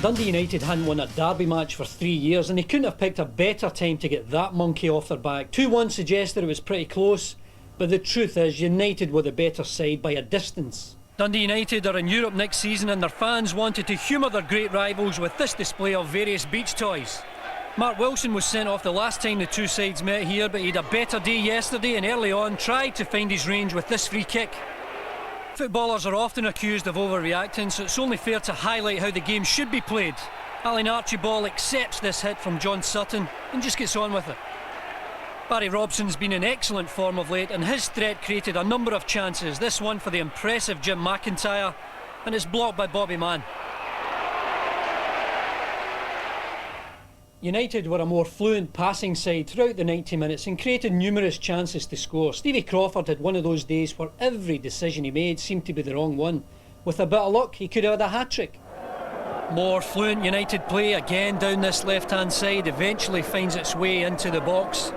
Dundee United hadn't won a derby match for 3 years, and they couldn't have picked a better time to get that monkey off their back. 2-1 suggested it was pretty close, but the truth is United were the better side by a distance. Dundee United are in Europe next season, and their fans wanted to humour their great rivals with this display of various beach toys. Mark Wilson was sent off the last time the two sides met here, but he had a better day yesterday and early on tried to find his range with this free kick. Footballers are often accused of overreacting, so it's only fair to highlight how the game should be played. Alan Archibald accepts this hit from John Sutton and just gets on with it. Barry Robson's been in excellent form of late, and his threat created a number of chances. This one for the impressive Jim McIntyre, and it's blocked by Bobby Mann. United were a more fluent passing side throughout the 90 minutes and created numerous chances to score. Stevie Crawford had one of those days where every decision he made seemed to be the wrong one. With a bit of luck, he could have had a hat-trick. More fluent United play again down this left-hand side, eventually finds its way into the box.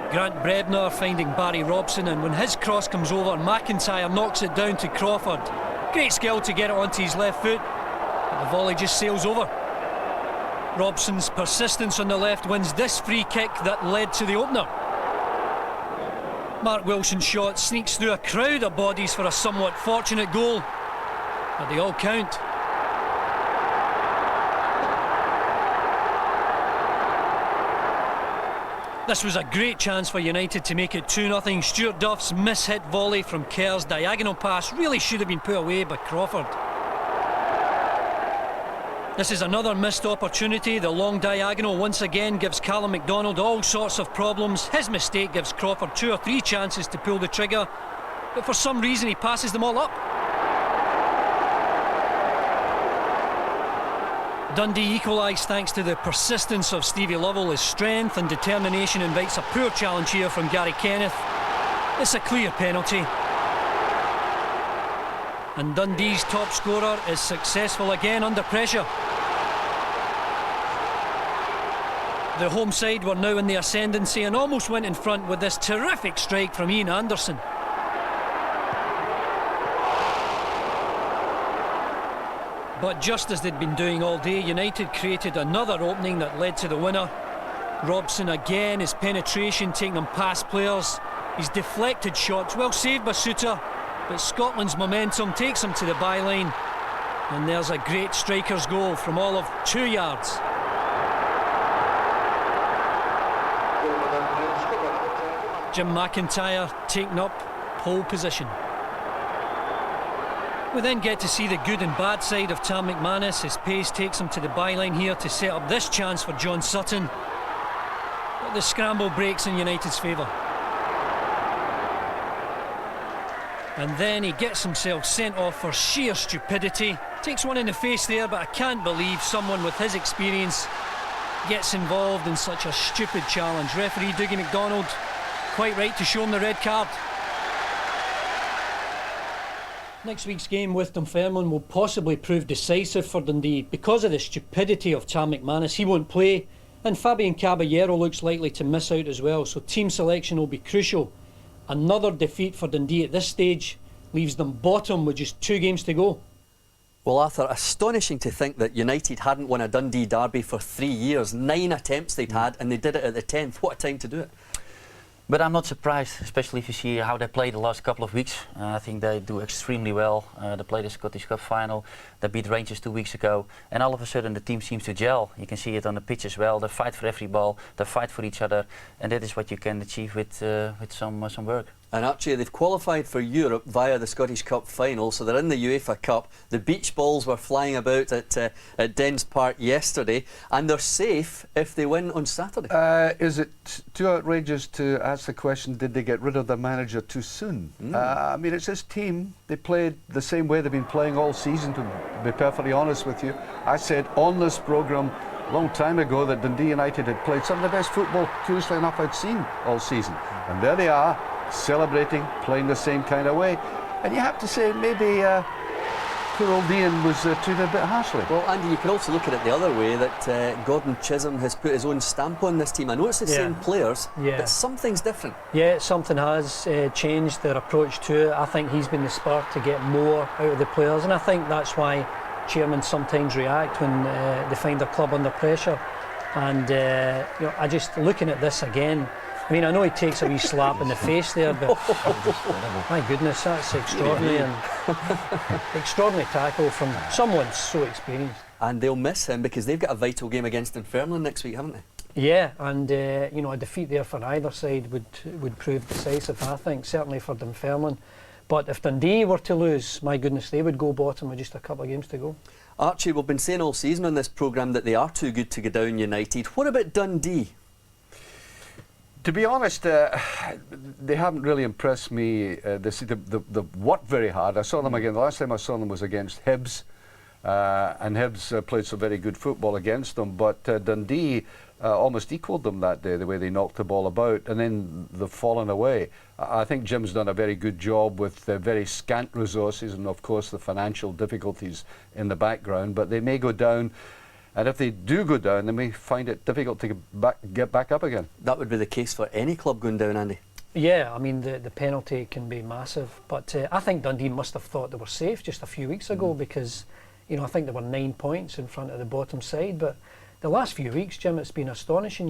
Grant Brebner finding Barry Robson, and when his cross comes over, McIntyre knocks it down to Crawford. Great skill to get it onto his left foot, but the volley just sails over. Robson's persistence on the left wins this free kick that led to the opener. Mark Wilson's shot sneaks through a crowd of bodies for a somewhat fortunate goal, but they all count. This was a great chance for United to make it 2-0. Stuart Duff's miss-hit volley from Kerr's diagonal pass really should have been put away by Crawford. This is another missed opportunity. The long diagonal once again gives Callum MacDonald all sorts of problems. His mistake gives Crawford 2 or 3 chances to pull the trigger, but for some reason he passes them all up. Dundee equalised thanks to the persistence of Stevie Lovell. His strength and determination invites a poor challenge here from Gary Kenneth. It's a clear penalty. And Dundee's top scorer is successful again under pressure. The home side were now in the ascendancy and almost went in front with this terrific strike from Ian Anderson. But just as they'd been doing all day, United created another opening that led to the winner. Robson again, his penetration taking him past players. His deflected shots, well saved by Suter, but Scotland's momentum takes him to the byline. And there's a great striker's goal from all of 2 yards. Jim McIntyre taking up pole position. We then get to see the good and bad side of Tam McManus. His pace takes him to the byline here to set up this chance for John Sutton. But the scramble breaks in United's favour. And then he gets himself sent off for sheer stupidity. Takes one in the face there, but I can't believe someone with his experience gets involved in such a stupid challenge. Referee Dougie MacDonald quite right to show him the red card. Next week's game with Dunfermline will possibly prove decisive for Dundee. Because of the stupidity of Tam McManus, he won't play, and Fabian Caballero looks likely to miss out as well, so team selection will be crucial. Another defeat for Dundee at this stage leaves them bottom with just 2 games to go. Well, Arthur, astonishing to think that United hadn't won a Dundee derby for 3 years. 9 attempts they'd had, and they did it at the 10th. What a time to do it. But I'm not surprised, especially if you see how they played the last couple of weeks. I think they do extremely well. They played the Scottish Cup final, they beat Rangers 2 weeks ago, and all of a sudden the team seems to gel. You can see it on the pitch as well. They fight for every ball, they fight for each other, and that is what you can achieve with some work. And actually they've qualified for Europe via the Scottish Cup final, so they're in the UEFA Cup. The beach balls were flying about at Dens Park yesterday, and they're safe if they win on Saturday. Is it too outrageous to ask the question, did they get rid of the manager too soon? I mean, it's his team. They played the same way they've been playing all season, to be perfectly honest with you. I said on this programme a long time ago that Dundee United had played some of the best football, curiously enough, I'd seen all season. And there they are, celebrating, playing the same kind of way. And you have to say, maybe poor old Ian was treated a bit harshly. Well, Andy, you can also look at it the other way, that Gordon Chisholm has put his own stamp on this team. I know it's the same players, but something's different. Yeah, something has changed, their approach to it. I think he's been the spark to get more out of the players, and I think that's why chairmen sometimes react when they find their club under pressure. And you know, I just looking at this again. I mean, I know he takes a wee slap in the face there, but my goodness, that's extraordinary and extraordinary tackle from someone so experienced. And they'll miss him because they've got a vital game against Dunfermline next week, haven't they? Yeah, and you know, a defeat there for either side would prove decisive, I think, certainly for Dunfermline. But if Dundee were to lose, my goodness, they would go bottom with just a couple of games to go. Archie, we've been saying all season on this programme that they are too good to go down United. What about Dundee? To be honest, they haven't really impressed me. They've worked very hard. I saw them again. The last time I saw them was against Hibs, and Hibs played some very good football against them. But Dundee almost equalled them that day, the way they knocked the ball about, and then they've fallen away. I think Jim's done a very good job with very scant resources and, of course, the financial difficulties in the background. But they may go down. And if they do go down, they may find it difficult to get back up again. That would be the case for any club going down, Andy. Yeah, I mean, the penalty can be massive. But I think Dundee must have thought they were safe just a few weeks ago because, you know, I think there were 9 points in front of the bottom side. But the last few weeks, Jim, it's been astonishing.